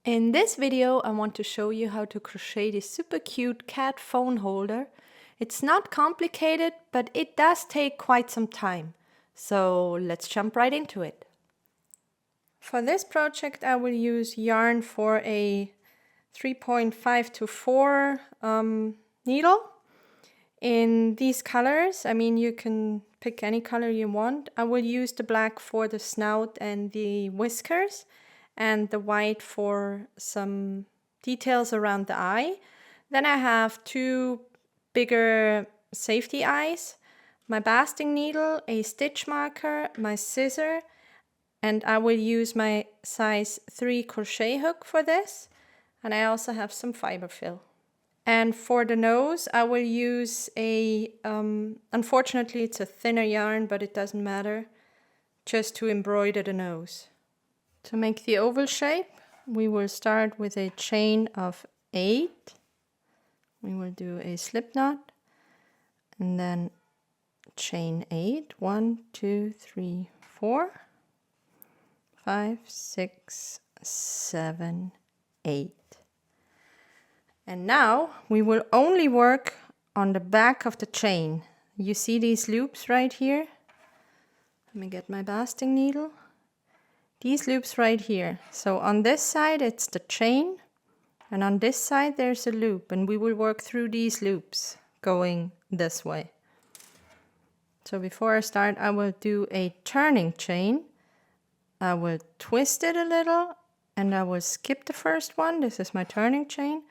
In this video, I want to show you how to crochet this super cute cat phone holder. It's not complicated, but it does take quite some time. So let's jump right into it. For this project, I will use yarn for a 3.5 to 4 needle in these colors. I mean, you can pick any color you want. I will use the black for the snout and the whiskers, and the white for some details around the eye. Then I have two bigger safety eyes, my basting needle, a stitch marker, my scissor, and I will use my size 3 crochet hook for this. And I also have some fiber fill. And for the nose, I will use a, unfortunately it's a thinner yarn, but it doesn't matter, just to embroider the nose. To make the oval shape, we will start with a chain of 8. We will do a slip knot and then chain 8. 1, 2, 3, 4, 5, 6, 7, 8. And now we will only work on the back of the chain. You see these loops right here? Let me get my basting needle. These loops right here. So on this side it's the chain, and on this side there's a loop, and we will work through these loops going this way. So before I start, I will do a turning chain. I will twist it a little and I will skip the first one. This is my turning chain,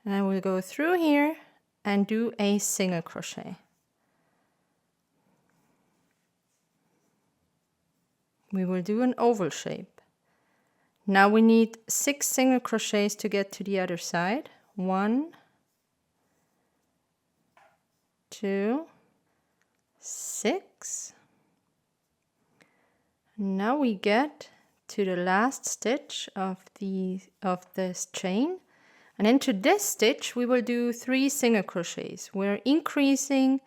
and I will go through here and do a single crochet. We will do an oval shape. Now we need 6 single crochets to get to the other side. 1, 2, 6. Now we get to the last stitch of this chain, and into this stitch we will do 3 single crochets. We're increasing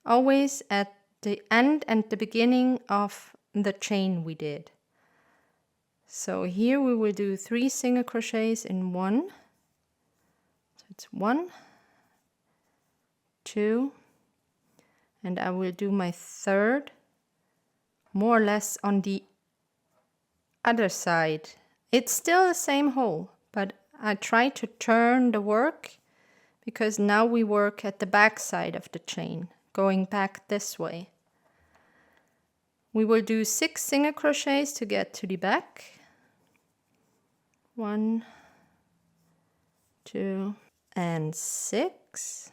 always at the end and the beginning of the chain we did. So here we will do 3 single crochets in 1. So it's 1, 2, and I will do my third more or less on the other side. It's still the same hole, but I try to turn the work because now we work at the back side of the chain, going back this way. We will do 6 single crochets to get to the back. 1, 2, and 6.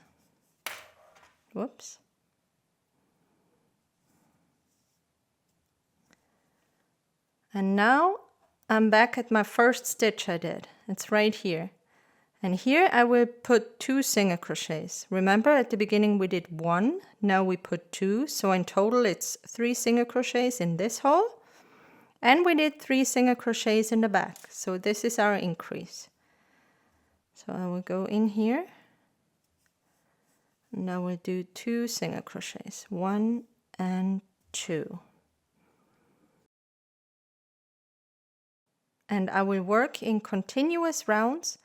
Whoops. And now I'm back at my first stitch I did. It's right here. And here I will put 2 single crochets. Remember at the beginning we did 1, now we put 2, so in total it's 3 single crochets in this hole. And we did 3 single crochets in the back, so this is our increase. So I will go in here. Now we'll do 2 single crochets, 1 and 2. And I will work in continuous rounds.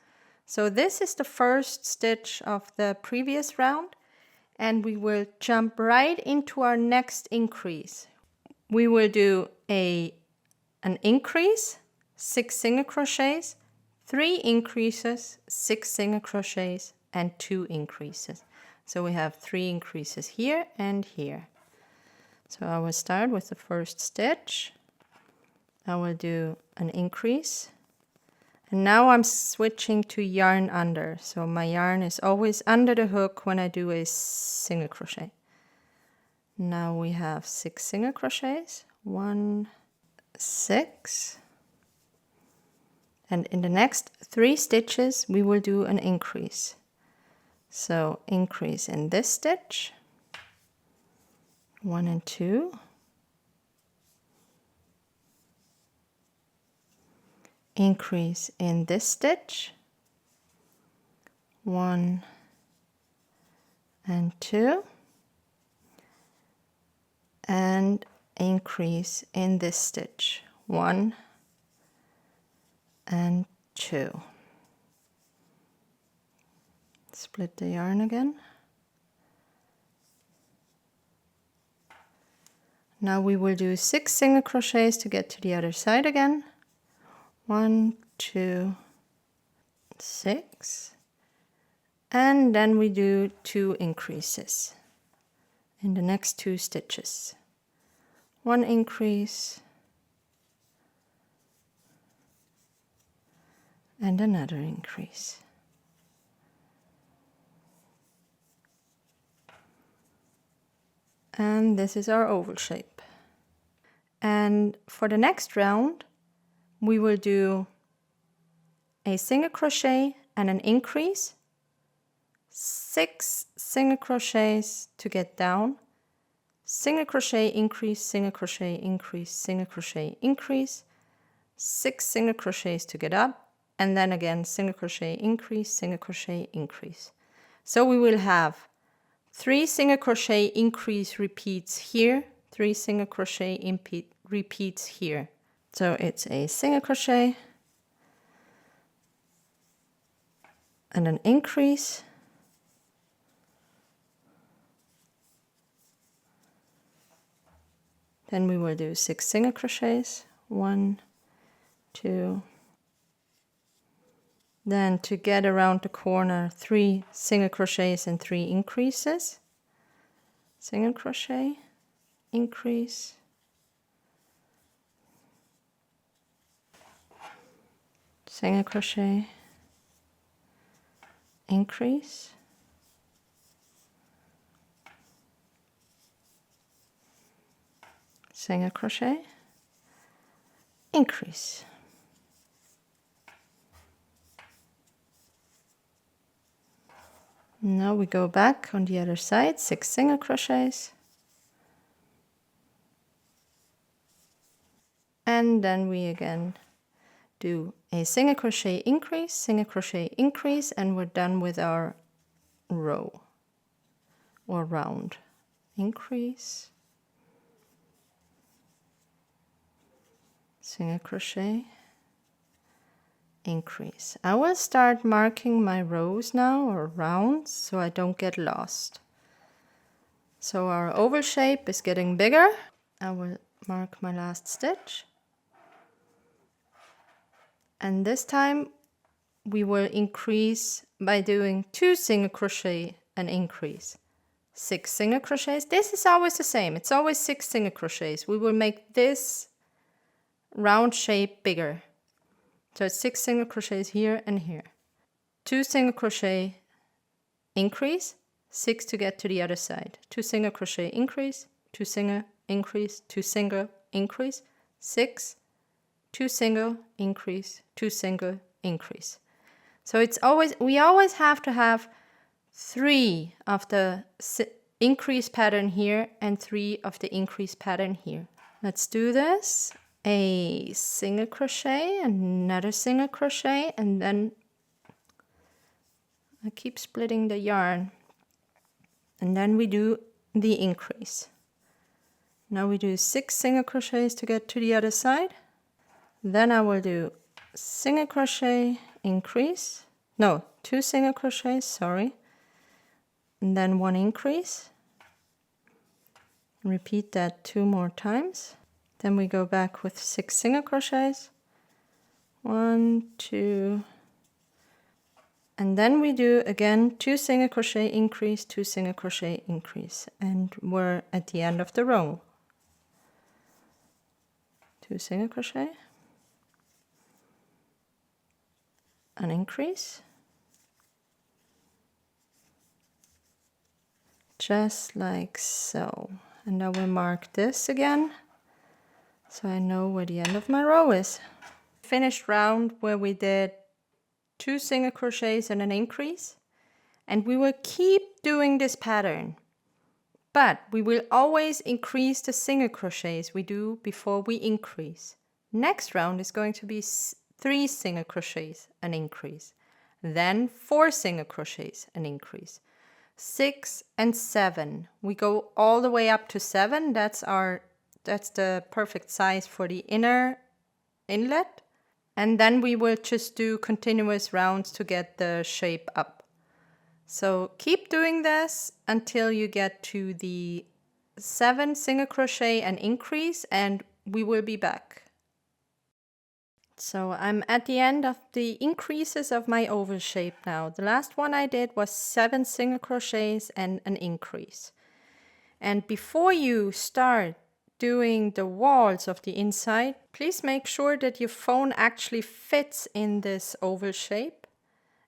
So this is the first stitch of the previous round, and we will jump right into our next increase. We will do an increase, 6 single crochets, 3 increases, 6 single crochets, and 2 increases. So we have 3 increases here and here. So I will start with the first stitch. I will do an increase. And now I'm switching to yarn under. So my yarn is always under the hook when I do a single crochet. Now we have 6 single crochets. 1, 6. And in the next 3 stitches we will do an increase. So increase in this stitch. 1 and 2. Increase in this stitch, 1 and 2, and increase in this stitch, 1 and 2. Split the yarn again. Now we will do 6 single crochets to get to the other side again. 1, 2, 6. And then we do 2 increases in the next 2 stitches. 1 increase and another increase. And this is our oval shape. And for the next round, we will do a single crochet and an increase, 6 single crochets to get down, single crochet, increase, single crochet, increase, single crochet, increase, 6 single crochets to get up, and then again single crochet, increase, single crochet, increase. So we will have 3 single crochet increase repeats here, 3 single crochet repeats here. So it's a single crochet and an increase, then we will do 6 single crochets, 1, 2, then to get around the corner 3 single crochets and 3 increases, single crochet, increase, single crochet, increase, single crochet, increase. Now we go back on the other side, 6 single crochets, and then we again do a single crochet increase, and we're done with our row or round. Increase, single crochet, increase. I will start marking my rows now, or rounds, so I don't get lost. So our oval shape is getting bigger. I will mark my last stitch. And this time we will increase by doing 2 single crochet and increase. 6 single crochets. This is always the same. It's always 6 single crochets. We will make this round shape bigger. So it's 6 single crochets here and here. 2 single crochet, increase, 6 to get to the other side. 2 single crochet, increase, 2 single, increase, 2 single, increase, 6, 2 single, increase, 2 single, increase. So it's always, we always have to have 3 of the increase pattern here and 3 of the increase pattern here. Let's do this. A single crochet, another single crochet, and then I keep splitting the yarn, and then we do the increase. Now we do 6 single crochets to get to the other side. Then I will do single crochet, increase, no, 2 single crochets, sorry, and then 1 increase. Repeat that 2 more times. Then we go back with 6 single crochets, 1, 2, and then we do again 2 single crochet increase, 2 single crochet increase, and we're at the end of the row. 2 single crochet, an increase, just like so. And I will mark this again, so I know where the end of my row is. Finished round where we did 2 single crochets and an increase, and we will keep doing this pattern, but we will always increase the single crochets we do before we increase. Next round is going to be 3 single crochets, an increase, then 4 single crochets, an increase, 6 and 7. We go all the way up to 7. That's the perfect size for the inner inlet. And then we will just do continuous rounds to get the shape up. So keep doing this until you get to the 7 single crochet and increase, and we will be back. So I'm at the end of the increases of my oval shape now. The last one I did was 7 single crochets and an increase. And before you start doing the walls of the inside, please make sure that your phone actually fits in this oval shape.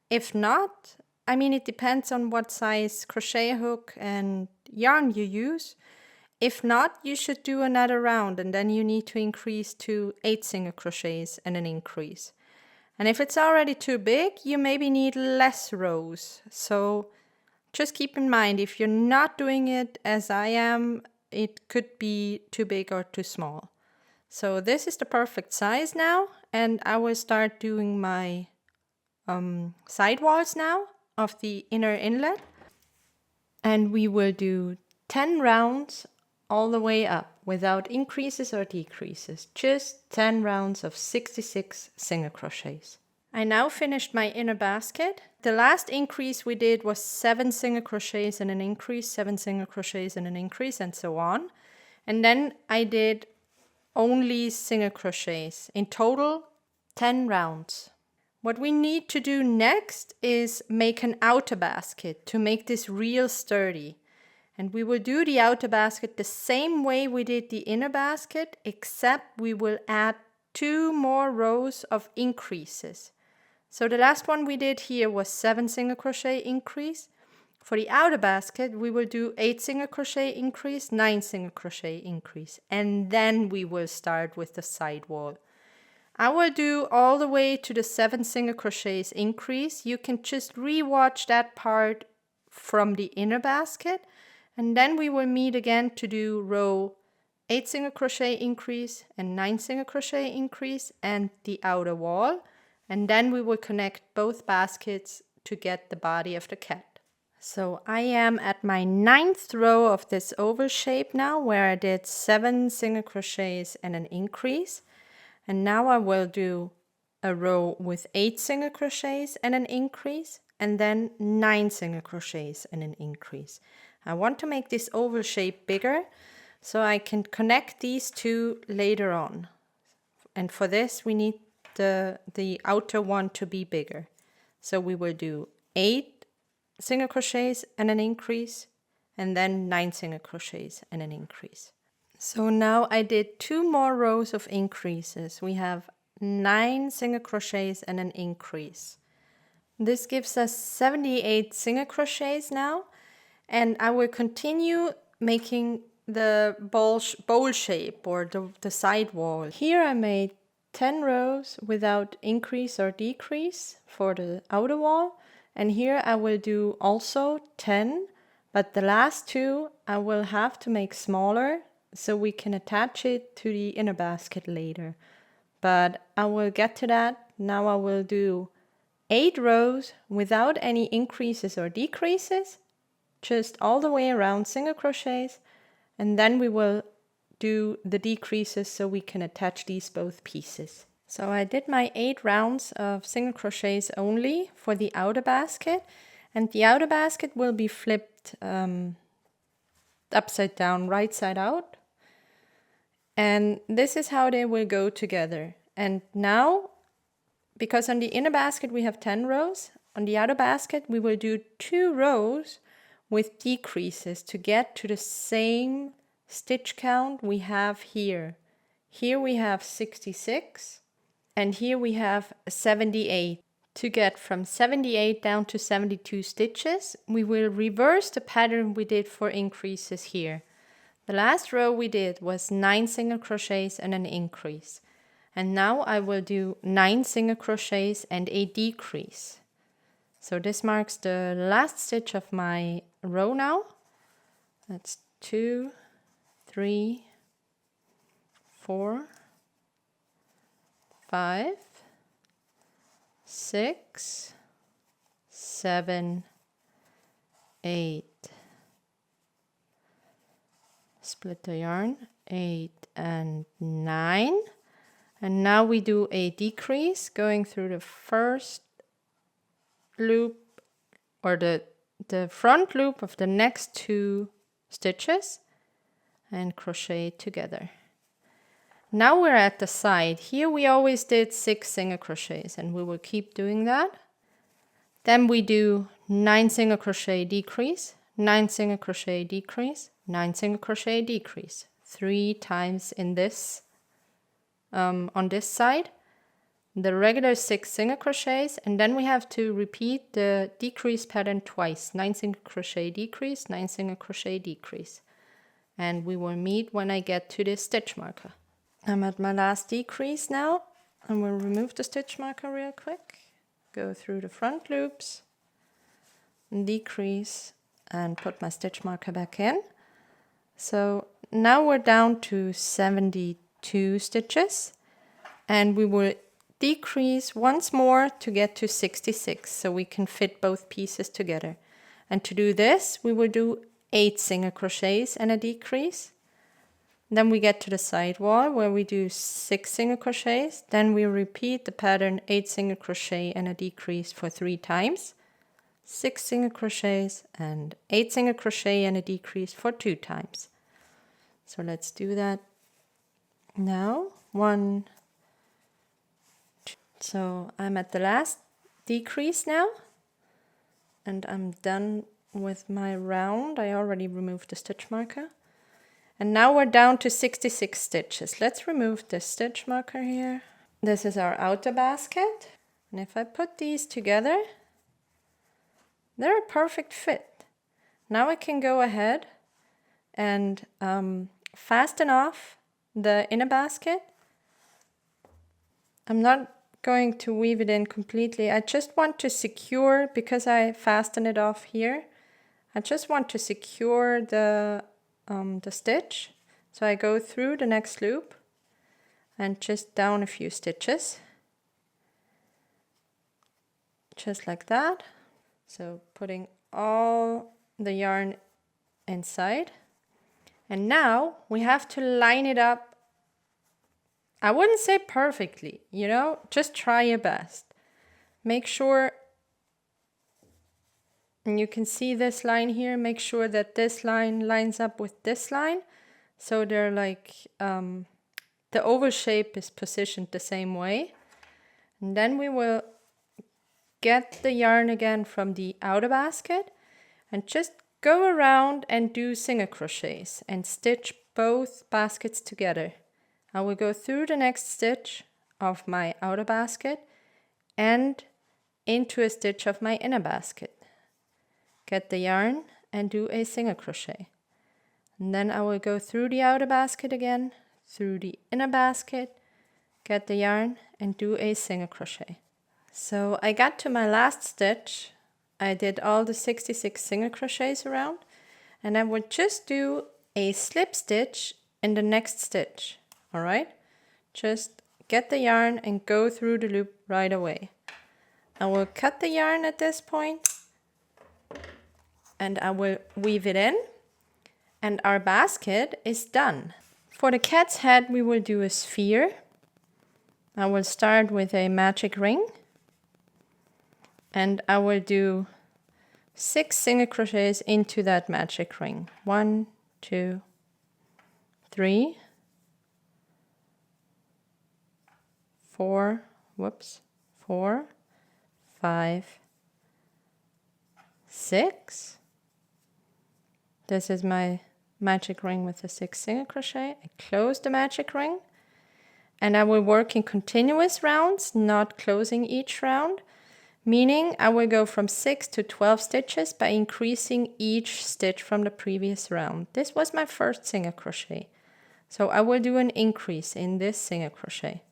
If not, I mean, it depends on what size crochet hook and yarn you use. If not, you should do another round, and then you need to increase to 8 single crochets and an increase. And if it's already too big, you maybe need less rows. So just keep in mind, if you're not doing it as I am, it could be too big or too small. So this is the perfect size now, and I will start doing my side walls now of the inner inlet. And we will do 10 rounds all the way up without increases or decreases, just 10 rounds of 66 single crochets. I now finished my inner basket. The last increase we did was 7 single crochets and an increase, 7 single crochets and an increase, and so on. And then I did only single crochets. In total, 10 rounds. What we need to do next is make an outer basket to make this real sturdy. And we will do the outer basket the same way we did the inner basket, except we will add 2 more rows of increases. So the last one we did here was 7 single crochet increase. For the outer basket, we will do 8 single crochet increase, 9 single crochet increase, and then we will start with the side wall. I will do all the way to the 7 single crochets increase. You can just re-watch that part from the inner basket, and then we will meet again to do row 8 single crochet increase and 9 single crochet increase and the outer wall, and then we will connect both baskets to get the body of the cat. So I am at my 9th row of this oval shape now, where I did 7 single crochets and an increase. And now I will do a row with 8 single crochets and an increase, and then 9 single crochets and an increase. I want to make this oval shape bigger so I can connect these two later on. And for this we need the outer one to be bigger. So we will do 8 single crochets and an increase, and then 9 single crochets and an increase. So now I did 2 more rows of increases. We have 9 single crochets and an increase. This gives us 78 single crochets now, and I will continue making the bowl shape or the side wall. Here I made 10 rows without increase or decrease for the outer wall, and here I will do also 10, but the last 2 I will have to make smaller so we can attach it to the inner basket later. But I will get to that. Now I will do 8 rows without any increases or decreases, just all the way around single crochets, and then we will do the decreases so we can attach these both pieces. So I did my 8 rounds of single crochets only for the outer basket, and the outer basket will be flipped upside down, right side out. And this is how they will go together. And now, because on the inner basket we have 10 rows, on the outer basket we will do 2 rows with decreases to get to the same stitch count we have here. Here we have 66, and here we have 78. To get from 78 down to 72 stitches, we will reverse the pattern we did for increases here. The last row we did was 9 single crochets and an increase. And now I will do 9 single crochets and a decrease. So this marks the last stitch of my row now. That's 2, 3, 4, 5, 6, 7, 8. Split the yarn, 8 and 9. And now we do a decrease going through the first loop or the the front loop of the next 2 stitches and crochet together. Now we're at the side. Here we always did 6 single crochets, and we will keep doing that. Then we do 9 single crochet decrease, 9 single crochet decrease, 9 single crochet decrease, 3 times in this on this side, the regular 6 single crochets, and then we have to repeat the decrease pattern twice. 9 single crochet decrease, 9 single crochet decrease, and we will meet when I get to this stitch marker. I'm at my last decrease now, and we'll remove the stitch marker real quick, go through the front loops, decrease, and put my stitch marker back in. So now we're down to 72 stitches, and we will decrease once more to get to 66, so we can fit both pieces together. And to do this, we will do 8 single crochets and a decrease. Then we get to the side wall where we do 6 single crochets. Then we repeat the pattern 8 single crochet and a decrease for 3 times. 6 single crochets and 8 single crochet and a decrease for 2 times. So let's do that now. 1, 2. So I'm at the last decrease now, and I'm done with my round. I already removed the stitch marker. And now we're down to 66 stitches. Let's remove this stitch marker here. This is our outer basket. And if I put these together, they're a perfect fit. Now I can go ahead and fasten off the inner basket. I'm not going to weave it in completely. I just want to secure, because I fasten it off here, I just want to secure the stitch. So I go through the next loop and just down a few stitches, just like that. So putting all the yarn inside, and now we have to line it up. I wouldn't say perfectly, you know, just try your best. Make sure, and you can see this line here, make sure that this line lines up with this line. So they're like, the oval shape is positioned the same way. And then we will get the yarn again from the outer basket and just go around and do single crochets and stitch both baskets together. I will go through the next stitch of my outer basket and into a stitch of my inner basket. Get the yarn and do a single crochet. And then I will go through the outer basket again, through the inner basket, get the yarn and do a single crochet. So I got to my last stitch. I did all the 66 single crochets around, and I would just do a slip stitch in the next stitch. All right, just get the yarn and go through the loop right away. I will cut the yarn at this point and I will weave it in, and our basket is done. For the cat's head, we will do a sphere. I will start with a magic ring, and I will do 6 single crochets into that magic ring. 1, 2, 3, 4, 5, 6. This is my magic ring with the 6 single crochet. I close the magic ring, and I will work in continuous rounds, not closing each round, meaning I will go from 6 to 12 stitches by increasing each stitch from the previous round. This was my first single crochet, so I will do an increase in this single crochet.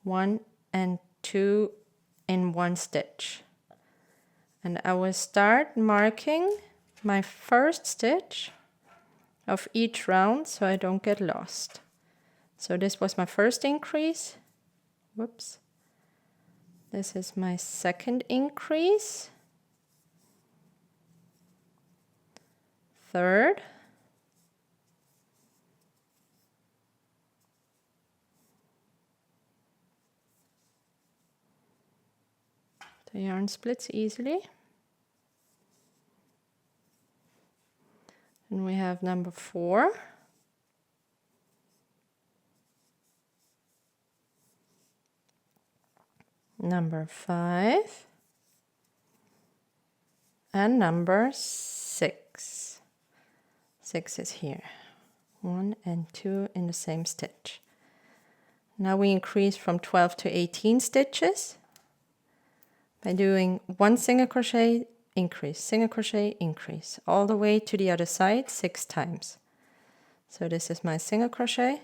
1 and 2 in 1 stitch. And I will start marking my first stitch of each round so I don't get lost. So this was my first increase. Whoops. This is my second increase. Third. The yarn splits easily. And we have number 4. Number 5. And number 6. 6 is here. 1 and 2 in the same stitch. Now we increase from 12 to 18 stitches by doing 1 single crochet, increase, single crochet, increase, all the way to the other side 6 times. So this is my single crochet.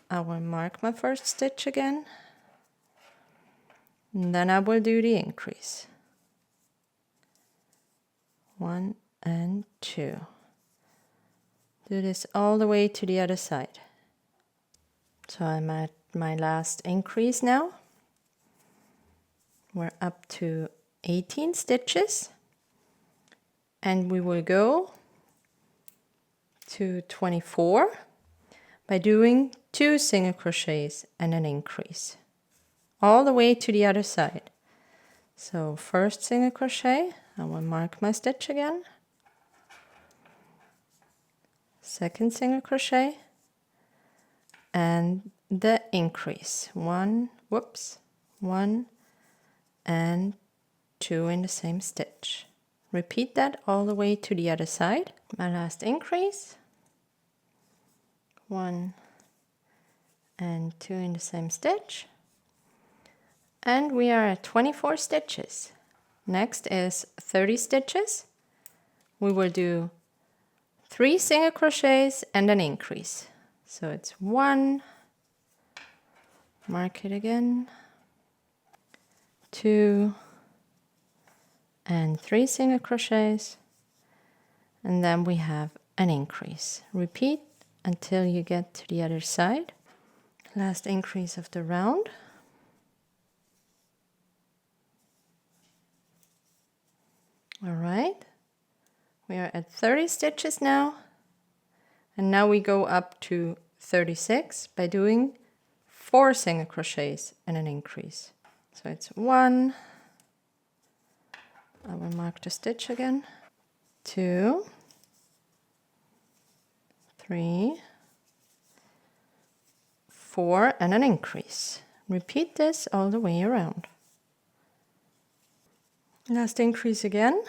I will mark my first stitch again, and then I will do the increase. 1 and 2. Do this all the way to the other side. So I'm at my last increase now. We're up to 18 stitches, and we will go to 24 by doing 2 single crochets and an increase all the way to the other side. So first single crochet, I will mark my stitch again. Second single crochet and the increase. 1 and 2 in the same stitch. Repeat that all the way to the other side. My last increase. 1 and 2 in the same stitch. And we are at 24 stitches. Next is 30 stitches. We will do 3 single crochets and an increase. So it's 1, mark it again, 2 and 3 single crochets, and then we have an increase. Repeat until you get to the other side. Last increase of the round. All right, we are at 30 stitches now, and now we go up to 36 by doing 4 single crochets and an increase. So it's 1, I will mark the stitch again, 2, 3, 4 and an increase. Repeat this all the way around. Last increase again.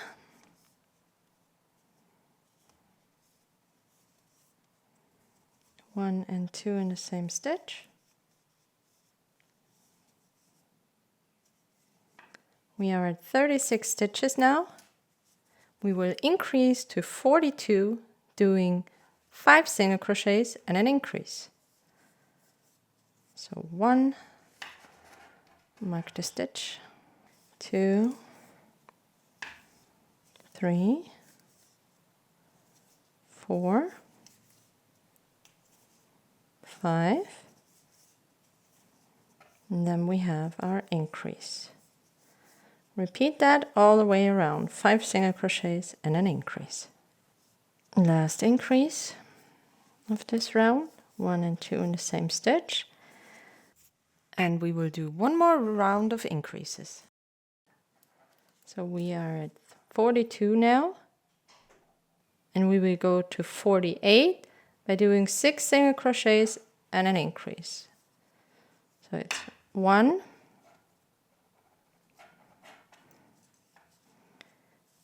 1 and 2 in the same stitch. We are at 36 stitches now. We will increase to 42 doing 5 single crochets and an increase. So 1, mark the stitch, 2, 3, 4, 5, and then we have our increase. Repeat that all the way around, 5 single crochets and an increase. Last increase of this round, 1 and 2 in the same stitch, and we will do one more round of increases. So we are at 42 now, and we will go to 48 by doing 6 single crochets and an increase. So it's 1,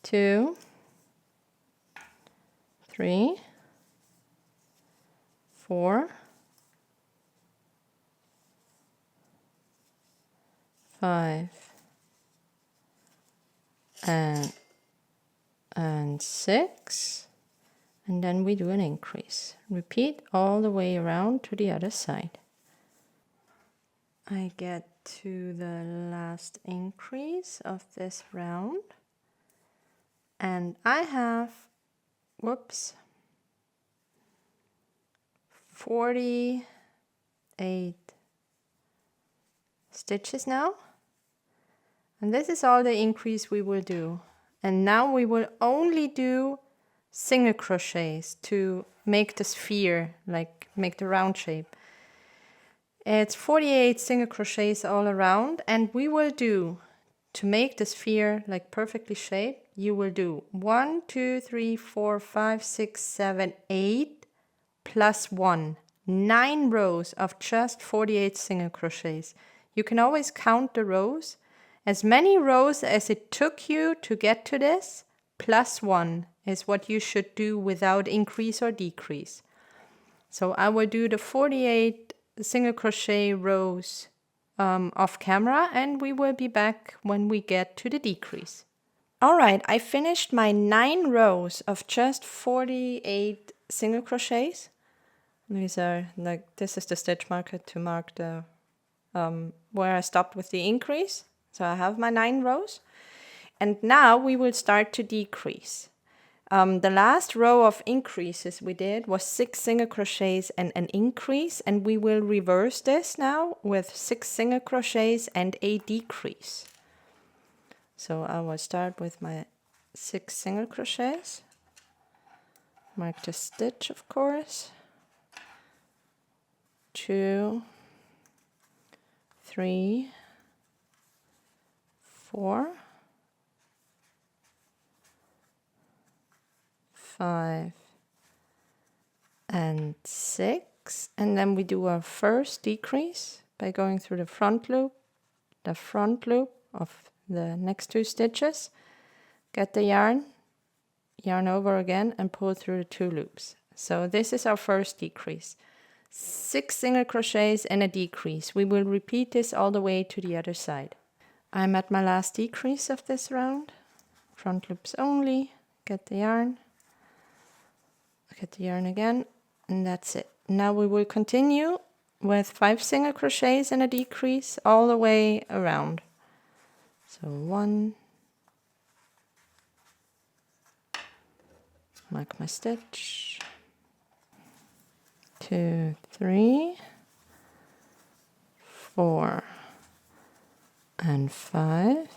2, 3, 4, 5, and 6, and then we do an increase. Repeat all the way around to the other side. I get to the last increase of this round, and I have, 48 stitches now, and this is all the increase we will do. And now we will only do single crochets to make the sphere, like make the round shape. It's 48 single crochets all around, and we will do to make the sphere like perfectly shaped, you will do 1, 2, 3, 4, 5, 6, 7, 8 plus 1, 9 rows of just 48 single crochets. You can always count the rows. As many rows as it took you to get to this, plus 1 is what you should do without increase or decrease. So I will do the 48 single crochet rows off camera, and we will be back when we get to the decrease. Alright, I finished my 9 rows of just 48 single crochets. These are like, this is the stitch marker to mark the where I stopped with the increase. So I have my 9 rows. And now we will start to decrease. The last row of increases we did was 6 single crochets and an increase, and we will reverse this now with 6 single crochets and a decrease. So I will start with my 6 single crochets, mark the stitch of course, 2, 3, 4, 5 and 6, and then we do our first decrease by going through the front loop of the next 2 stitches, get the yarn over again and pull through the 2 loops. So this is our first decrease. 6 single crochets and a decrease. We will repeat this all the way to the other side. I'm at my last decrease of this round. Front loops only, get the yarn again, and that's it. Now we will continue with 5 single crochets and a decrease all the way around. So 1, mark my stitch, 2, 3, 4 and 5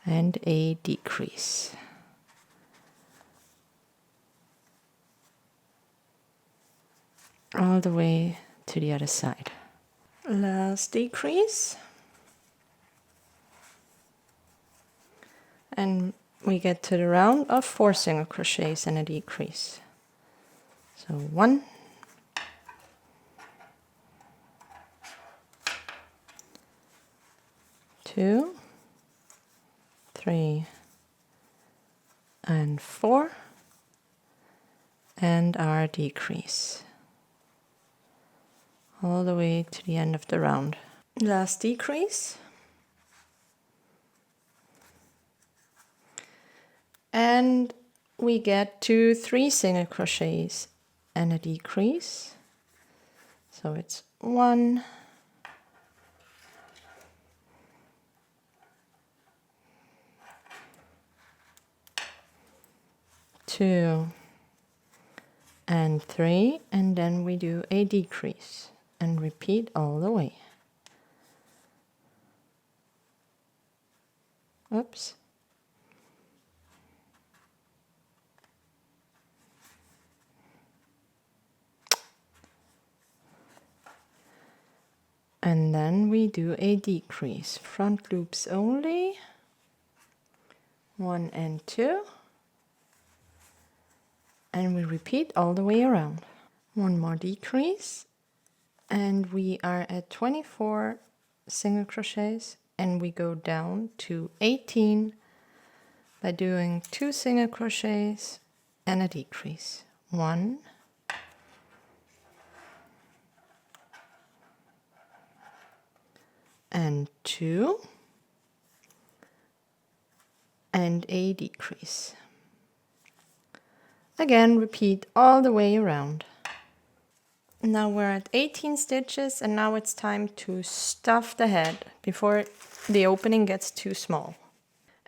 and a decrease. All the way to the other side. Last decrease. And we get to the round of 4 single crochets and a decrease. So 1, 2, 3 and 4 and our decrease. All the way to the end of the round. Last decrease. And we get to 3 single crochets and a decrease. So it's 1, 2 and 3, and then we do a decrease and repeat all the way. Oops. And then we do a decrease. Front loops only. 1 and 2. And we repeat all the way around. One more decrease. And we are at 24 single crochets, and we go down to 18 by doing 2 single crochets and a decrease. 1, and 2 and a decrease. Again, repeat all the way around. Now we're at 18 stitches, and now it's time to stuff the head before the opening gets too small.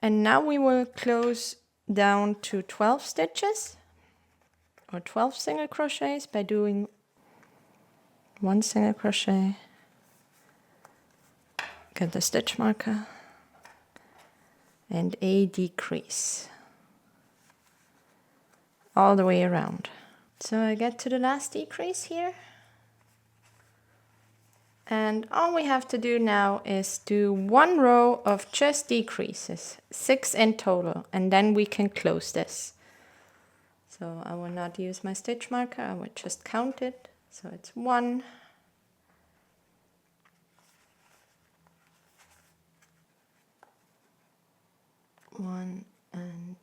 And now we will close down to 12 stitches or 12 single crochets by doing 1 single crochet, get the stitch marker, and a decrease all the way around. So I get to the last decrease here, And all we have to do now is do 1 row of just decreases, 6 in total, and then we can close this. So I will not use my stitch marker, I will just count it. So it's 1, 1 and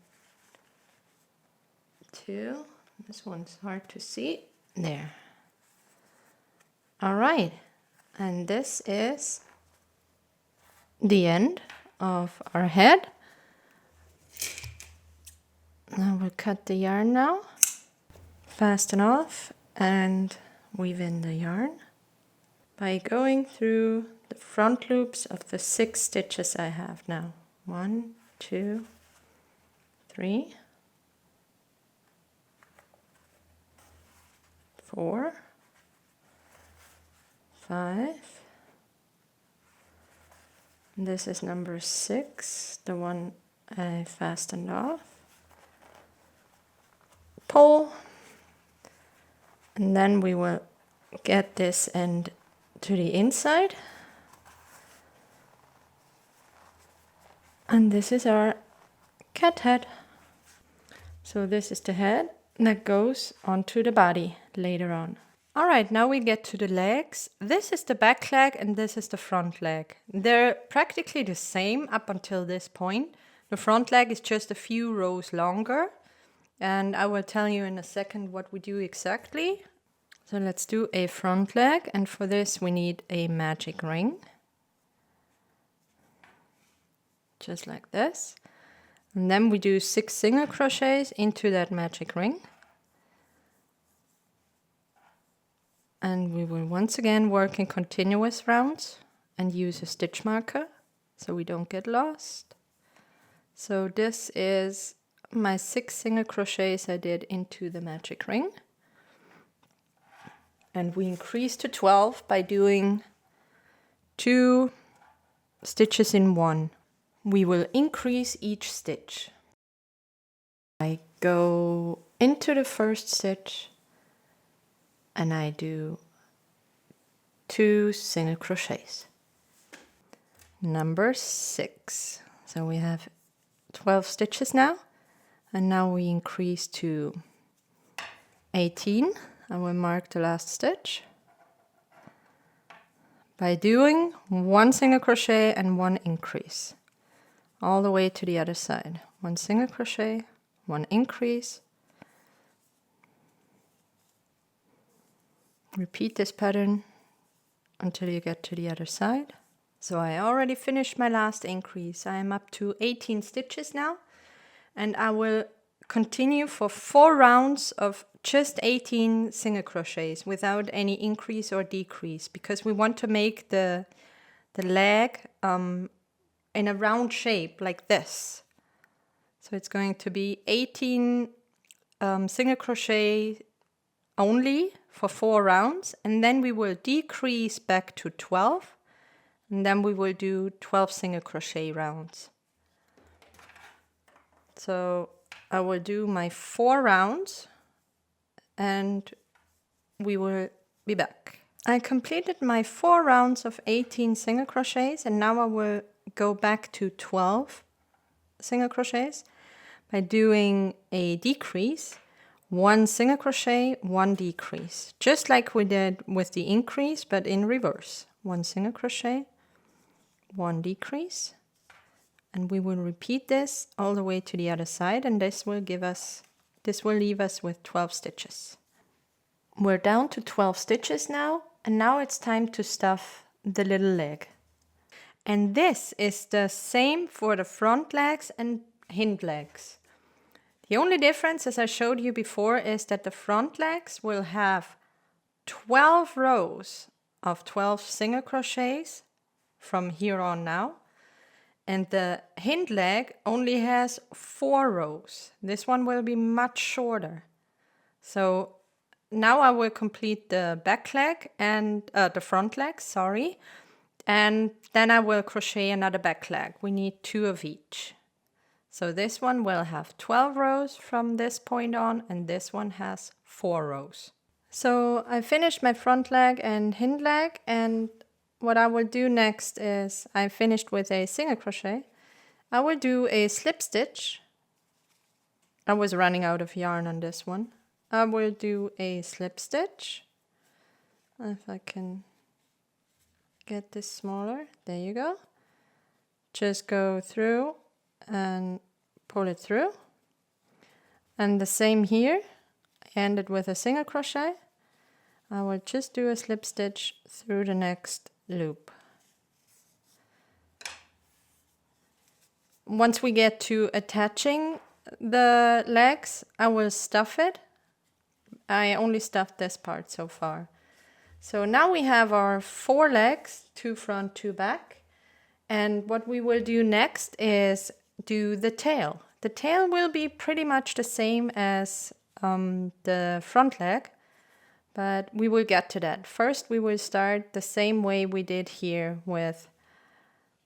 2. This one's hard to see. There. All right. And this is the end of our head. Now we'll cut the yarn now. Fasten off and weave in the yarn by going through the front loops of the 6 stitches I have now. 1, 2, 3, 4, 5. This is number 6, the one I fastened off. Pull, and then we will get this end to the inside. And this is our cat head. So this is the head that goes onto the body later on. All right, now we get to the legs. This is the back leg and this is the front leg. They're practically the same up until this point. The front leg is just a few rows longer. And I will tell you in a second what we do exactly. So let's do a front leg, and for this we need a magic ring. Just like this. And then we do 6 single crochets into that magic ring. And we will once again work in continuous rounds and use a stitch marker so we don't get lost. So this is my 6 single crochets I did into the magic ring. And we increase to 12 by doing 2 stitches in 1. We will increase each stitch. I go into the first stitch and I do 2 single crochets. Number 6. So we have 12 stitches now, and now we increase to 18. I will mark the last stitch by doing 1 single crochet and 1 increase all the way to the other side. 1 single crochet, 1 increase. Repeat this pattern until you get to the other side. So I already finished my last increase. I am up to 18 stitches now, and I will continue for 4 rounds of just 18 single crochets without any increase or decrease, because we want to make the leg in a round shape like this. So it's going to be 18 single crochet only for 4 rounds, and then we will decrease back to 12, and then we will do 12 single crochet rounds. So I will do my 4 rounds and we will be back. I completed my 4 rounds of 18 single crochets, and now I will go back to 12 single crochets by doing a decrease, 1 single crochet, 1 decrease, just like we did with the increase, but in reverse. 1 single crochet, 1 decrease, and we will repeat this all the way to the other side, and this will leave us with 12 stitches. We're down to 12 stitches now, and now it's time to stuff the little leg. And this is the same for the front legs and hind legs. The only difference, as I showed you before, is that the front legs will have 12 rows of 12 single crochets from here on now, and the hind leg only has 4 rows. This one will be much shorter. So now I will complete the back leg and the front leg, sorry, and then I will crochet another back leg. We need 2 of each. So this one will have 12 rows from this point on, and this one has 4 rows. So I finished my front leg and hind leg, and what I will do next is, I finished with a single crochet. I will do a slip stitch. I was running out of yarn on this one. I will do a slip stitch. If I can get this smaller, there you go. Just go through and pull it through. And the same here, I ended with a single crochet. I will just do a slip stitch through the next loop. Once we get to attaching the legs, I will stuff it. I only stuffed this part so far. So now we have our 4 legs, 2 front, 2 back. And what we will do next is do the tail. The tail will be pretty much the same as the front leg, but we will get to that. First, we will start the same way we did here with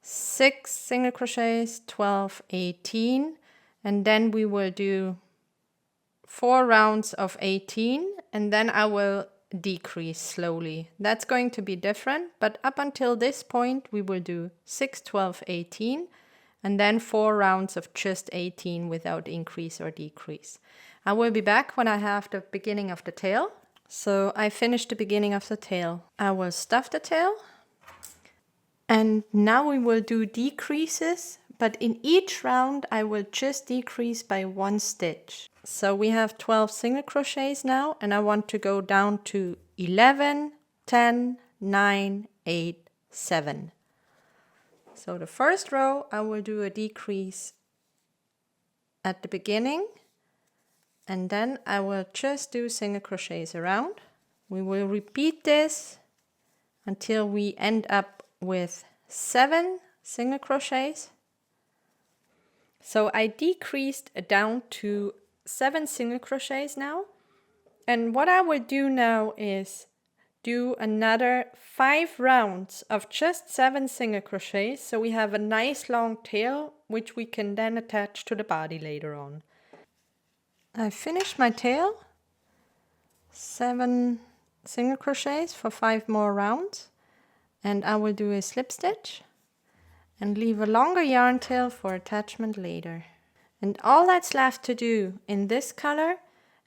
6 single crochets, 12, 18, and then we will do 4 rounds of 18, and then I will decrease slowly. That's going to be different, but up until this point we will do 6, 12, 18, and then 4 rounds of just 18 without increase or decrease. I will be back when I have the beginning of the tail. So I finished the beginning of the tail. I will stuff the tail, and now we will do decreases, but in each round I will just decrease by 1 stitch. So we have 12 single crochets now, and I want to go down to 11, 10, 9, 8, 7. So the first row I will do a decrease at the beginning, and then I will just do single crochets around. We will repeat this until we end up with 7 single crochets. So I decreased down to 7 single crochets now, and what I will do now is do another 5 rounds of just 7 single crochets, so we have a nice long tail which we can then attach to the body later on. I finished my tail, 7 single crochets for 5 more rounds, and I will do a slip stitch and leave a longer yarn tail for attachment later. And all that's left to do in this color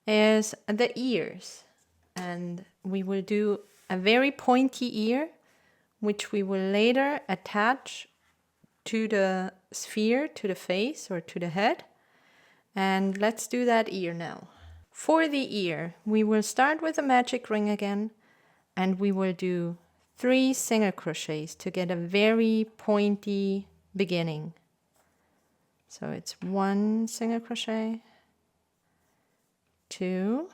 is the ears, and we will do a very pointy ear which we will later attach to the sphere, to the face or to the head. And let's do that ear now. For the ear, we will start with a magic ring again, and we will do 3 single crochets to get a very pointy beginning. So it's 1 single crochet, 2,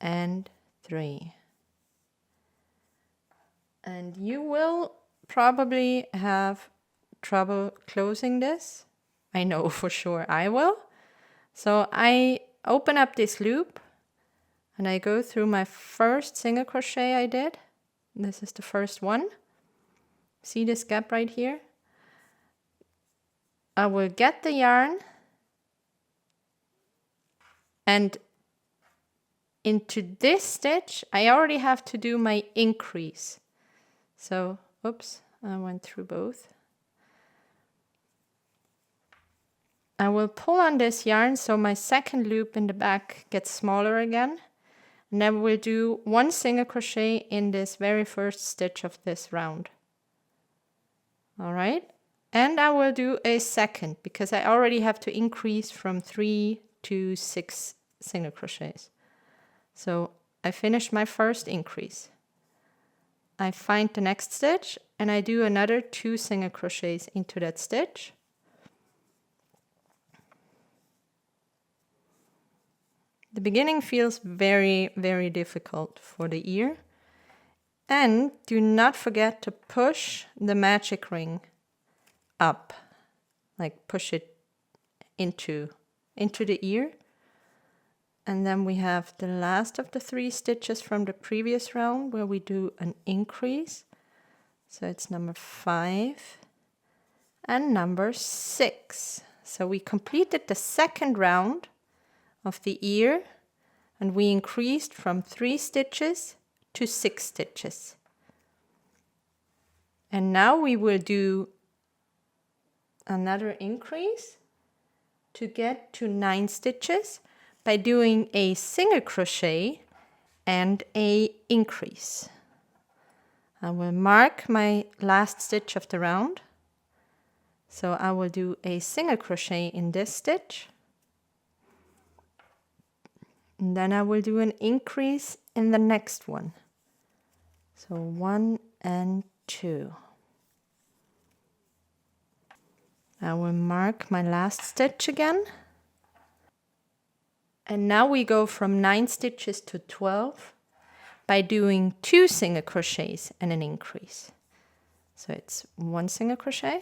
and 3. And you will probably have trouble closing this. I know for sure I will. So I open up this loop and I go through my first single crochet I did. This is the first one. See this gap right here? I will get the yarn and into this stitch I already have to do my increase. So, oops, I went through both. I will pull on this yarn so my second loop in the back gets smaller again. And then we'll do 1 single crochet in this very first stitch of this round. All right. And I will do a second because I already have to increase from 3 to 6 single crochets. So I finished my first increase. I find the next stitch and I do another 2 single crochets into that stitch. The beginning feels very, very difficult for the ear. And do not forget to push the magic ring up, like push it into the ear. And then we have the last of the 3 stitches from the previous round where we do an increase. So it's number 5 and number 6. So we completed the second round of the ear and we increased from 3 stitches to 6 stitches. And now we will do another increase to get to 9 stitches by doing a single crochet and a increase. I will mark my last stitch of the round. So I will do a single crochet in this stitch. And then I will do an increase in the next one. So 1 and 2. I will mark my last stitch again. And now we go from 9 stitches to 12 by doing 2 single crochets and an increase. So it's 1 single crochet,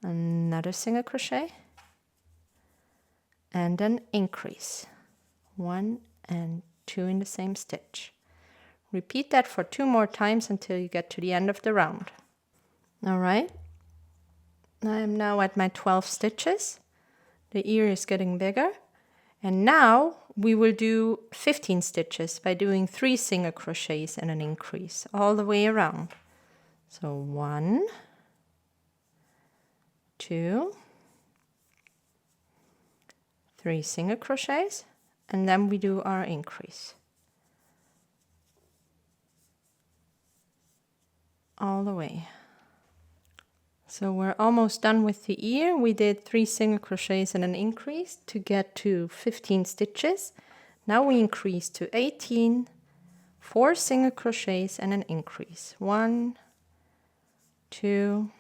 another single crochet, and an increase. 1 and 2 in the same stitch. Repeat that for 2 more times until you get to the end of the round. All right. I am now at my 12 stitches. The ear is getting bigger. And now we will do 15 stitches by doing 3 single crochets and an increase all the way around. So 1, 2, 3 single crochets, and then we do our increase. All the way. So we're almost done with the ear. We did 3 single crochets and an increase to get to 15 stitches. Now we increase to 18, 4 single crochets and an increase. 1, 2,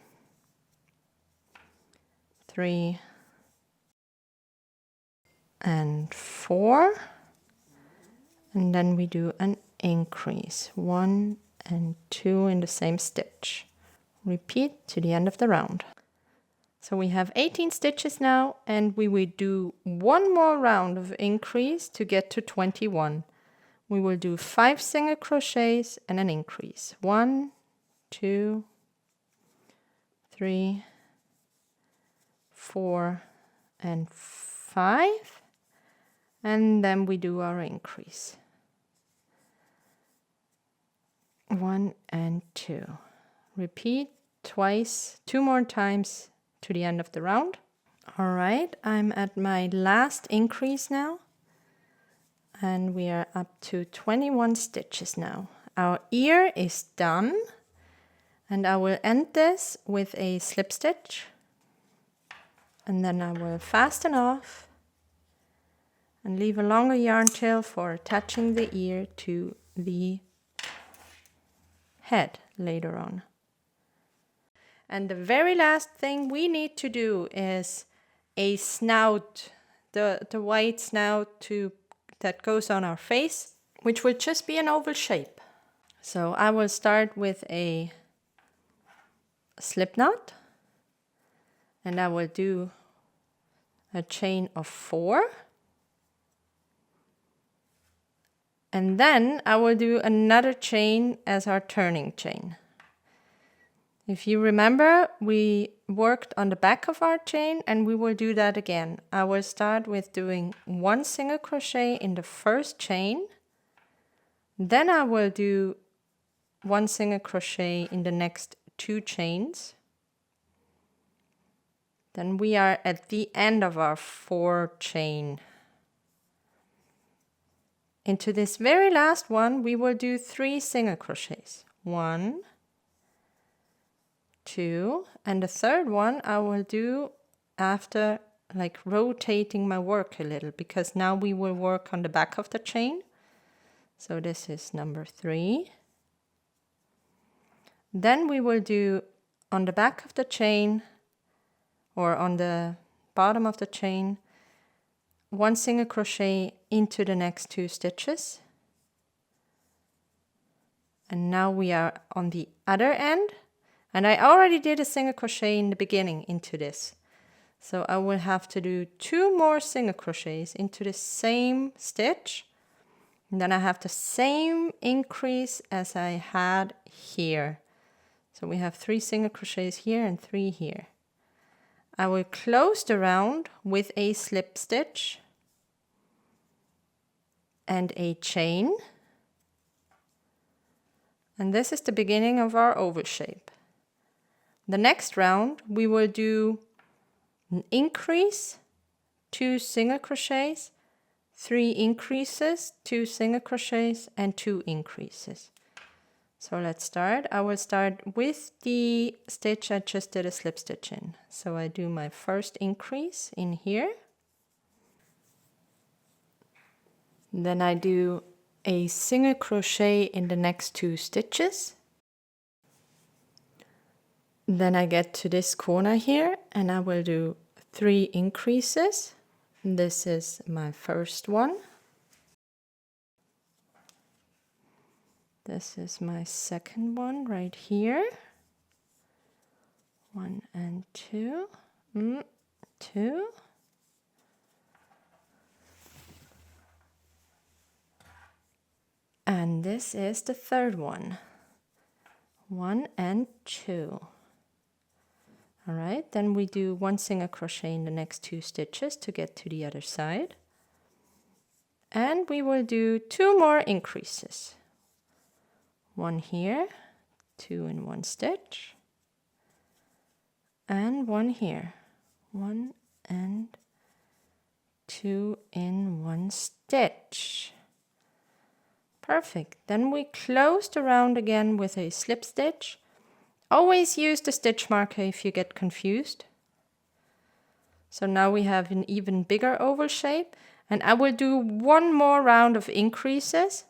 3, and 4. And then we do an increase. 1 and 2 in the same stitch. Repeat to the end of the round. So we have 18 stitches now, and we will do 1 more round of increase to get to 21. We will do 5 single crochets and an increase. 1, 2, 3, 4, and 5. And then we do our increase. 1 and 2. Repeat twice, 2 more times to the end of the round. All right, I'm at my last increase now. And we are up to 21 stitches now. Our ear is done. And I will end this with a slip stitch. And then I will fasten off and leave a longer yarn tail for attaching the ear to the head later on. And the very last thing we need to do is a snout, the white snout that goes on our face, which will just be an oval shape. So I will start with a slip knot, and I will do a chain of 4. And then I will do another chain as our turning chain. If you remember, we worked on the back of our chain, and we will do that again. I will start with doing 1 single crochet in the first chain. Then I will do 1 single crochet in the next 2 chains. Then we are at the end of our 4 chain. Into this very last one, we will do 3 single crochets. 1, 2, and the third one I will do after like rotating my work a little, because now we will work on the back of the chain. So this is number 3. Then we will do on the back of the chain, or on the bottom of the chain, 1 single crochet into the next 2 stitches. And now we are on the other end. And I already did a single crochet in the beginning into this. So I will have to do 2 more single crochets into the same stitch. And then I have the same increase as I had here. So we have 3 single crochets here and 3 here. I will close the round with a slip stitch and a chain. And this is the beginning of our oval shape. The next round we will do an increase, 2 single crochets, 3 increases, 2 single crochets, and 2 increases. So let's start. I will start with the stitch I just did a slip stitch in. So I do my first increase in here. Then I do a single crochet in the next 2 stitches. Then I get to this corner here and I will do 3 increases. This is my first one. This is my second one right here. 1 and 2. 2. And this is the third one. 1 and 2. All right, then we do 1 single crochet in the next 2 stitches to get to the other side. And we will do 2 more increases. 1 here, 2 in 1 stitch, and 1 here, 1 and 2 in 1 stitch. Perfect. Then we close the round again with a slip stitch. Always use the stitch marker if you get confused. So now we have an even bigger oval shape, and I will do 1 more round of increases.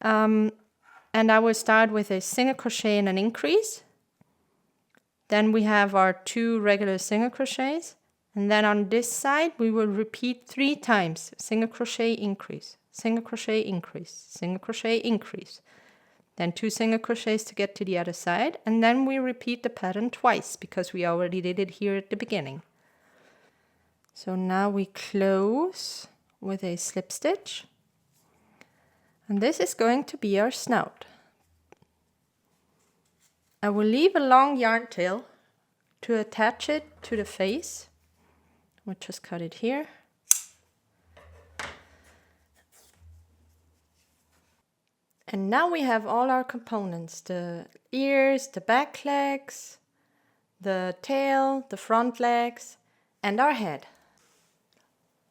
And I will start with a single crochet and an increase. Then we have our 2 regular single crochets. And then on this side, we will repeat 3 times. Single crochet, increase, single crochet, increase, single crochet, increase. Then 2 single crochets to get to the other side. And then we repeat the pattern twice because we already did it here at the beginning. So now we close with a slip stitch. And this is going to be our snout. I will leave a long yarn tail to attach it to the face. We'll just cut it here. And now we have all our components, the ears, the back legs, the tail, the front legs, and our head.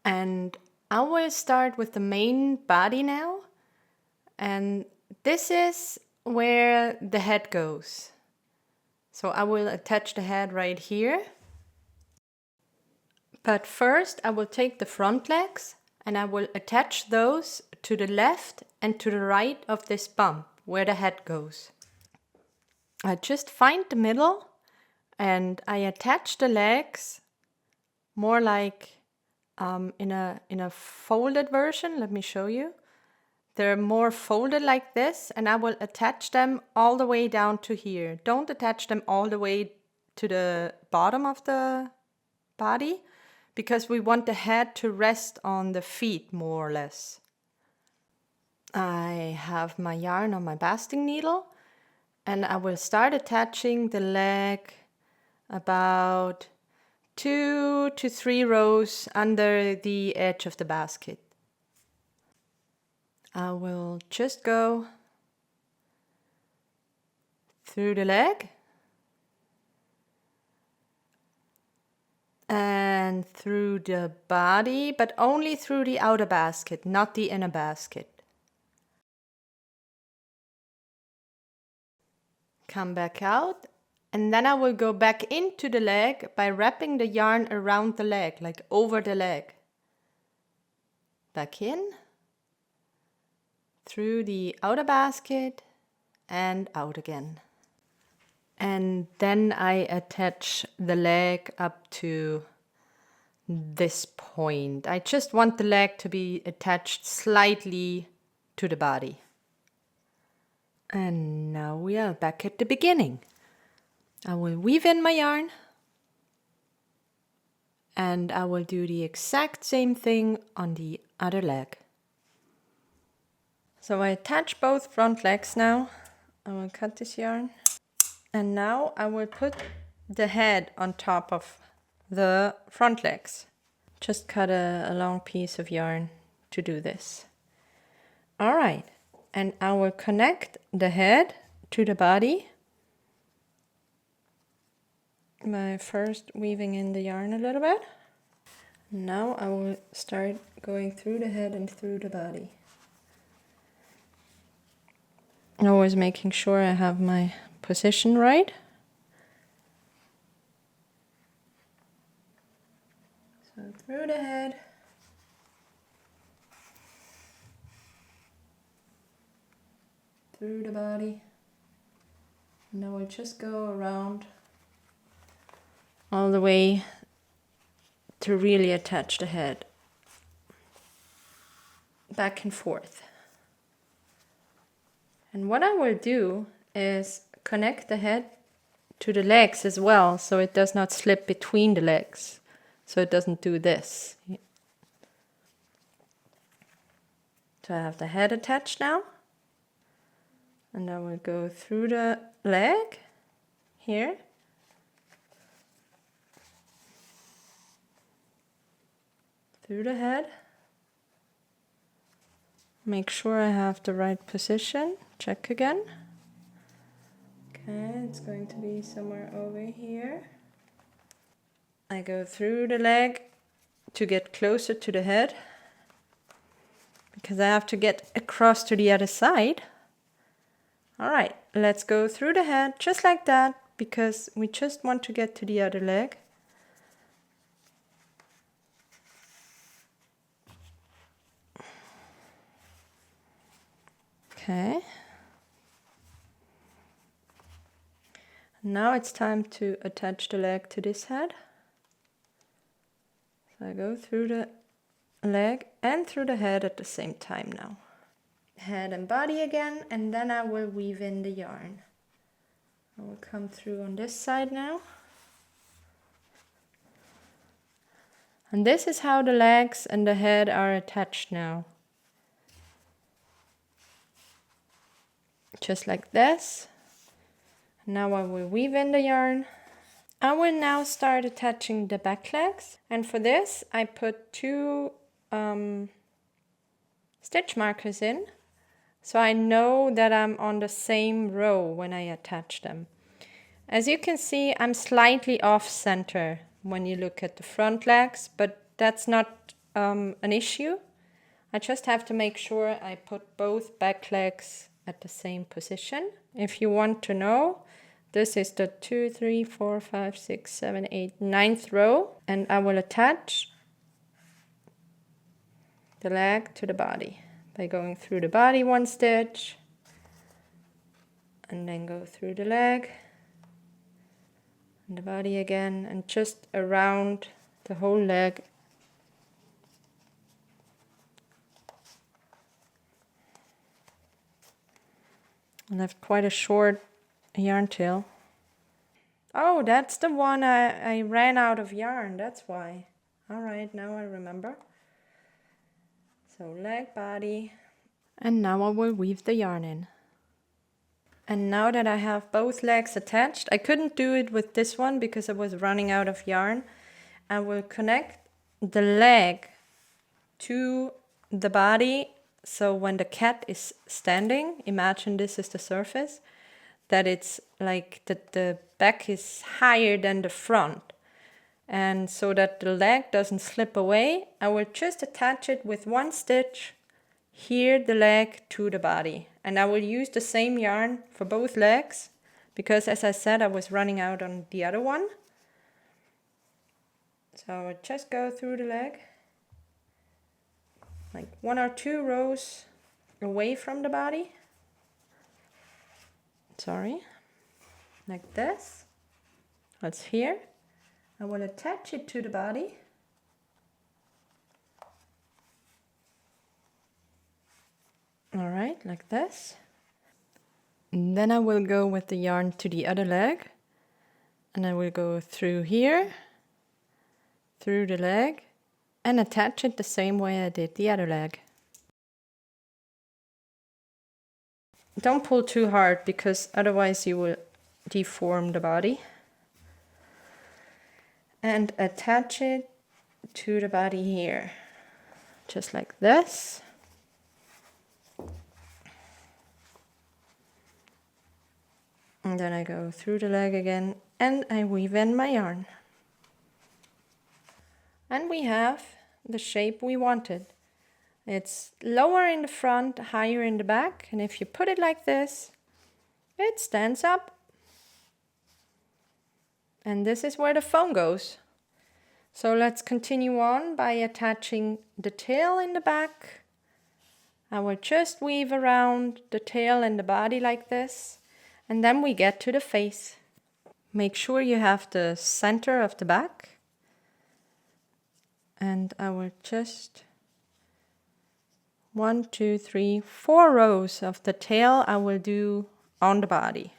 And I will start with the main body now. And this is where the head goes. So I will attach the head right here. But first I will take the front legs and I will attach those to the left and to the right of this bump where the head goes. I just find the middle and I attach the legs more like in a folded version. Let me show you. They're more folded like this, and I will attach them all the way down to here. Don't attach them all the way to the bottom of the body because we want the head to rest on the feet more or less. I have my yarn on my basting needle and I will start attaching the leg about 2 to 3 rows under the edge of the basket. I will just go through the leg and through the body, but only through the outer basket, not the inner basket. Come back out, and then I will go back into the leg by wrapping the yarn around the leg, like over the leg. Back in. Through the outer basket and out again. And then I attach the leg up to this point. I just want the leg to be attached slightly to the body. And now we are back at the beginning. I will weave in my yarn and I will do the exact same thing on the other leg. So I attach both front legs now. I will cut this yarn. And now I will put the head on top of the front legs. Just cut a long piece of yarn to do this. All right. and I will connect the head to the body by first weaving in the yarn a little bit. Now I will start going through the head and through the body. Always making sure I have my position right. So through the head. Through the body. Now we'll just go around all the way to really attach the head. Back and forth. And what I will do is connect the head to the legs as well, so it does not slip between the legs. So it doesn't do this. So I have the head attached now. And I will go through the leg here. Through the head. Make sure I have the right position. Check again. Okay, it's going to be somewhere over here. I go through the leg to get closer to the head, because I have to get across to the other side. All right, let's go through the head just like that, because we just want to get to the other leg. Okay. Now it's time to attach the leg to this head. So I go through the leg and through the head at the same time now. Head and body again, and then I will weave in the yarn. I will come through on this side now. And this is how the legs and the head are attached now. Just like this. Now I will weave in the yarn. I will now start attaching the back legs, and for this I put two stitch markers in, so I know that I'm on the same row when I attach them. As you can see, I'm slightly off center when you look at the front legs, but that's not an issue. I just have to make sure I put both back legs at the same position. If you want to know, this is the 2, 3, 4, 5, 6, 7, 8, 9th row, and I will attach the leg to the body by going through the body one stitch, and then go through the leg and the body again, and just around the whole leg. And I have quite a short yarn tail. Oh, that's the one I ran out of yarn, that's why. All right, now I remember. So leg, body. And now I will weave the yarn in. And now that I have both legs attached, I couldn't do it with this one because I was running out of yarn. I will connect the leg to the body. So when the cat is standing, imagine this is the surface, that it's like the back is higher than the front. And so that the leg doesn't slip away, I will just attach it with one stitch, here the leg to the body. And I will use the same yarn for both legs, because as I said, I was running out on the other one. So I will just go through the leg, like 1 or 2 rows away from the body. Sorry, like this. That's here. I will attach it to the body. All right, like this. And then I will go with the yarn to the other leg, and I will go through here, through the leg, and attach it the same way I did the other leg. Don't pull too hard, because otherwise you will deform the body. And attach it to the body here, just like this. And then I go through the leg again and I weave in my yarn. And we have the shape we wanted. It's lower in the front, higher in the back, and if you put it like this, it stands up. And this is where the phone goes. So let's continue on by attaching the tail in the back. I will just weave around the tail and the body like this, and then we get to the face. Make sure you have the center of the back. And I will just 1, 2, 3, 4 rows of the tail I will do on the body.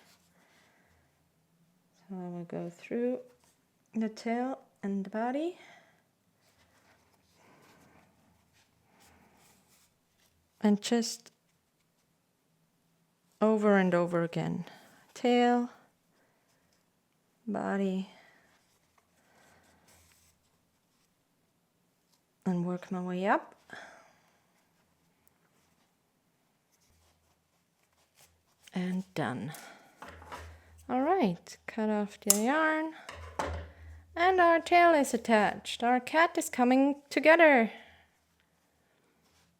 So I will go through the tail and the body. And just over and over again. Tail, body, and work my way up. And done. All right, cut off the yarn. And our tail is attached. Our cat is coming together.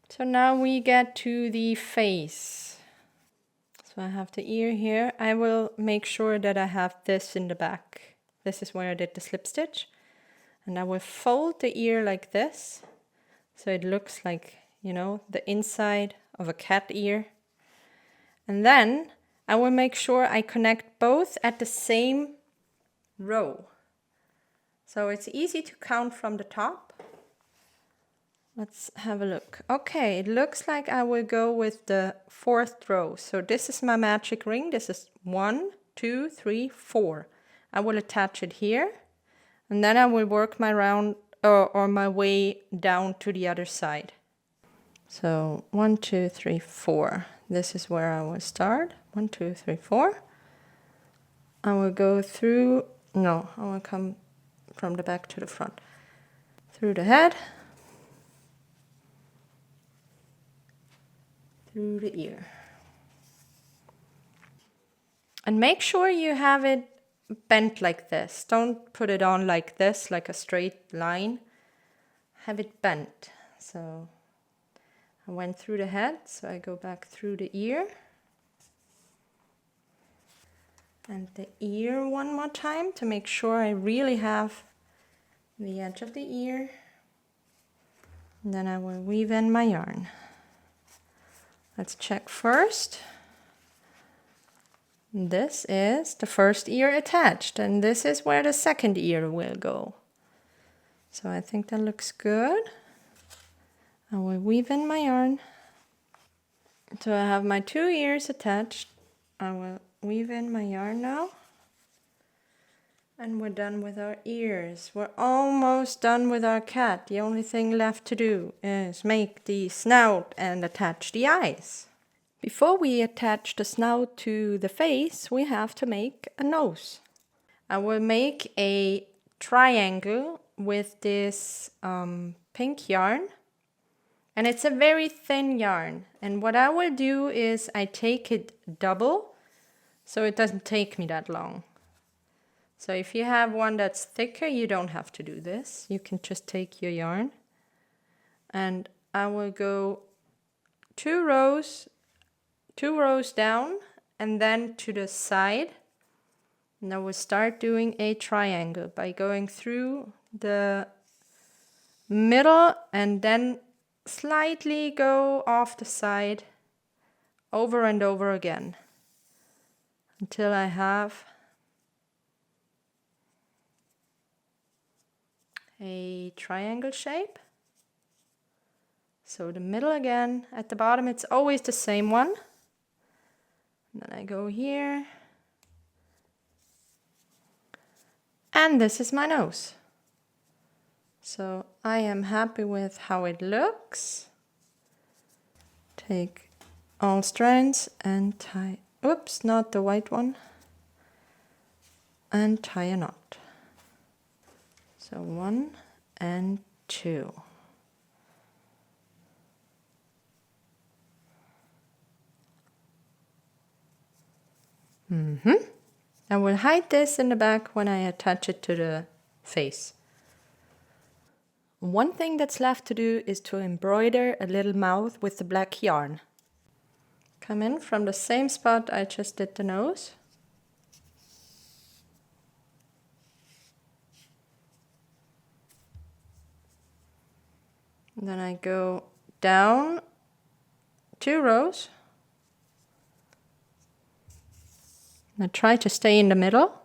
So now we get to the face. So I have the ear here. I will make sure that I have this in the back. This is where I did the slip stitch. And I will fold the ear like this. So it looks like, you know, the inside of a cat ear. And then I will make sure I connect both at the same row. So it's easy to count from the top. Let's have a look. Okay, it looks like I will go with the 4th row. So this is my magic ring. This is 1, 2, 3, 4. I will attach it here, and then I will work my round or my way down to the other side. So 1, 2, 3, 4. This is where I will start. 1, 2, 3, 4. I will go through. No, I will come from the back to the front. Through the head. Through the ear. And make sure you have it bent like this. Don't put it on like this, like a straight line. Have it bent. So I went through the head, so I go back through the ear. And the ear one more time to make sure I really have the edge of the ear. And then I will weave in my yarn. Let's check first. This is the first ear attached, and this is where the second ear will go. So I think that looks good. I will weave in my yarn. So I have my 2 ears attached. I will weave in my yarn now. And we're done with our ears. We're almost done with our cat. The only thing left to do is make the snout and attach the eyes. Before we attach the snout to the face, we have to make a nose. I will make a triangle with this pink yarn. And it's a very thin yarn. And what I will do is I take it double, so it doesn't take me that long. So if you have one that's thicker, you don't have to do this. You can just take your yarn. And I will go 2 rows down and then to the side. And I will start doing a triangle by going through the middle and then slightly go off the side over and over again until I have a triangle shape. So the middle again, at the bottom it's always the same one. And then I go here. And this is my nose. So I am happy with how it looks. Take all strands and tie, oops, not the white one. And tie a knot. So 1 and 2. I will hide this in the back when I attach it to the face. One thing that's left to do is to embroider a little mouth with the black yarn. Come in from the same spot I just did the nose. And then I go down 2 rows. I try to stay in the middle.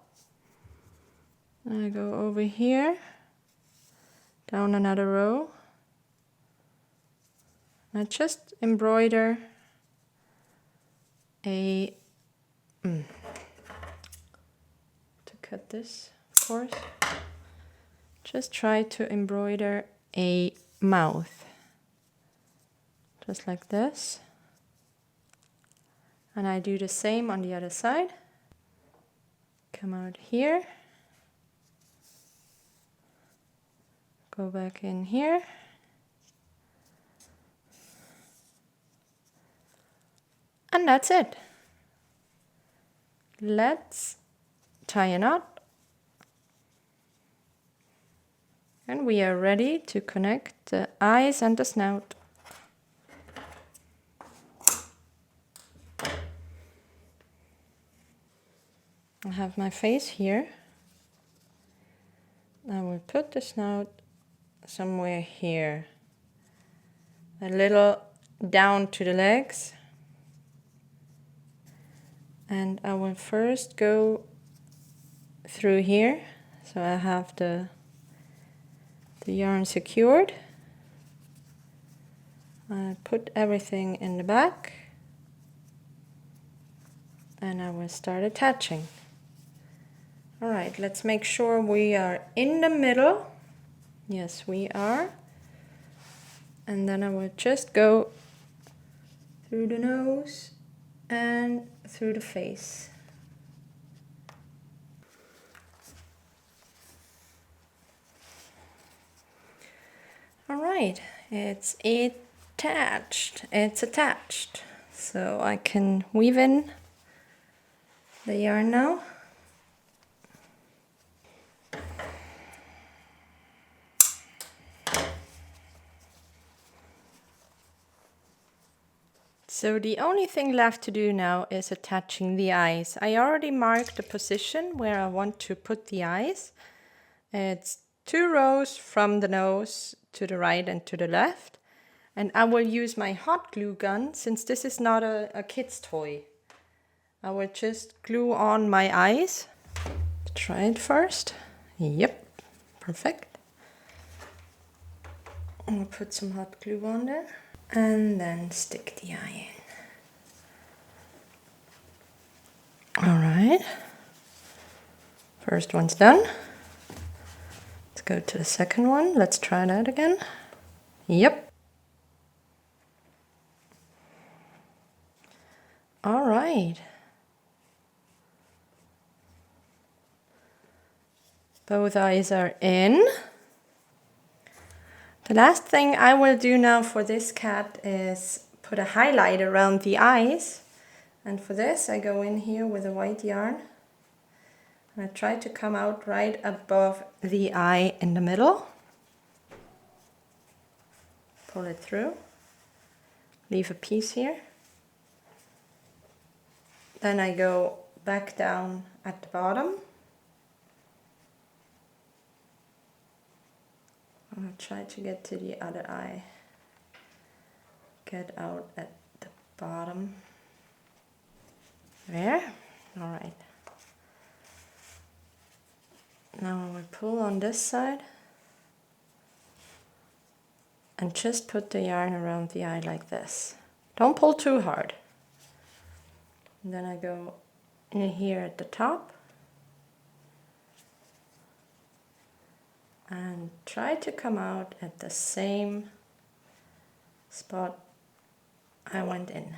I go over here, down another row. I just embroider a, to cut this, of course, just try to embroider a mouth, just like this. And I do the same on the other side. Come out here, go back in here, and that's it. Let's tie a knot, and we are ready to connect the eyes and the snout. I have my face here. I will put the snout somewhere here, a little down to the legs, and I will first go through here so I have the yarn secured. I put everything in the back and I will start attaching. Alright, let's make sure we are in the middle. Yes, we are. And then I will just go through the nose and through the face. Alright, it's attached. It's attached. So I can weave in the yarn now. So the only thing left to do now is attaching the eyes. I already marked the position where I want to put the eyes. It's 2 rows from the nose to the right and to the left. And I will use my hot glue gun since this is not a kid's toy. I will just glue on my eyes. Try it first. Yep, perfect. I'll put some hot glue on there. And then stick the eye in. Alright. First one's done. Let's go to the second one. Let's try that again. Yep. Alright. Both eyes are in. The last thing I will do now for this cat is put a highlight around the eyes. And for this I go in here with a white yarn. And I try to come out right above the eye in the middle. Pull it through. Leave a piece here. Then I go back down at the bottom. I'll try to get to the other eye. Get out at the bottom. There. Alright. Now I will pull on this side. And just put the yarn around the eye like this. Don't pull too hard. And then I go in here at the top. And try to come out at the same spot I went in.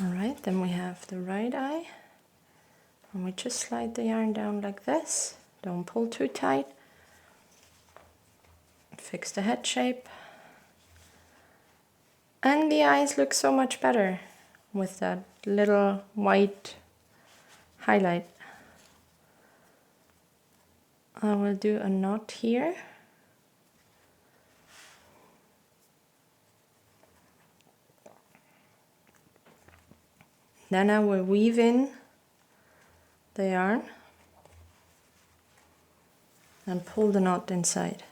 Alright, then we have the right eye. And we just slide the yarn down like this. Don't pull too tight. Fix the head shape. And the eyes look so much better with that little white highlight. I will do a knot here. Then I will weave in the yarn and pull the knot inside.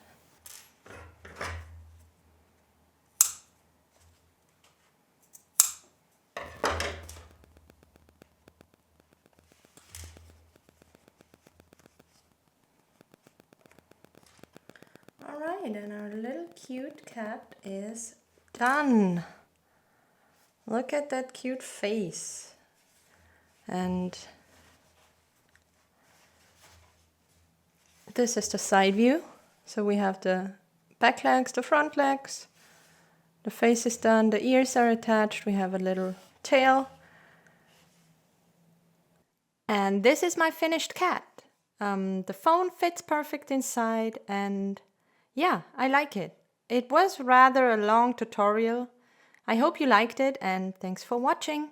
Alright, and our little cute cat is done. Look at that cute face. And this is the side view. So we have the back legs, the front legs, the face is done, the ears are attached, we have a little tail. And this is my finished cat. The phone fits perfect inside, and yeah, I like it. It was rather a long tutorial. I hope you liked it, and thanks for watching.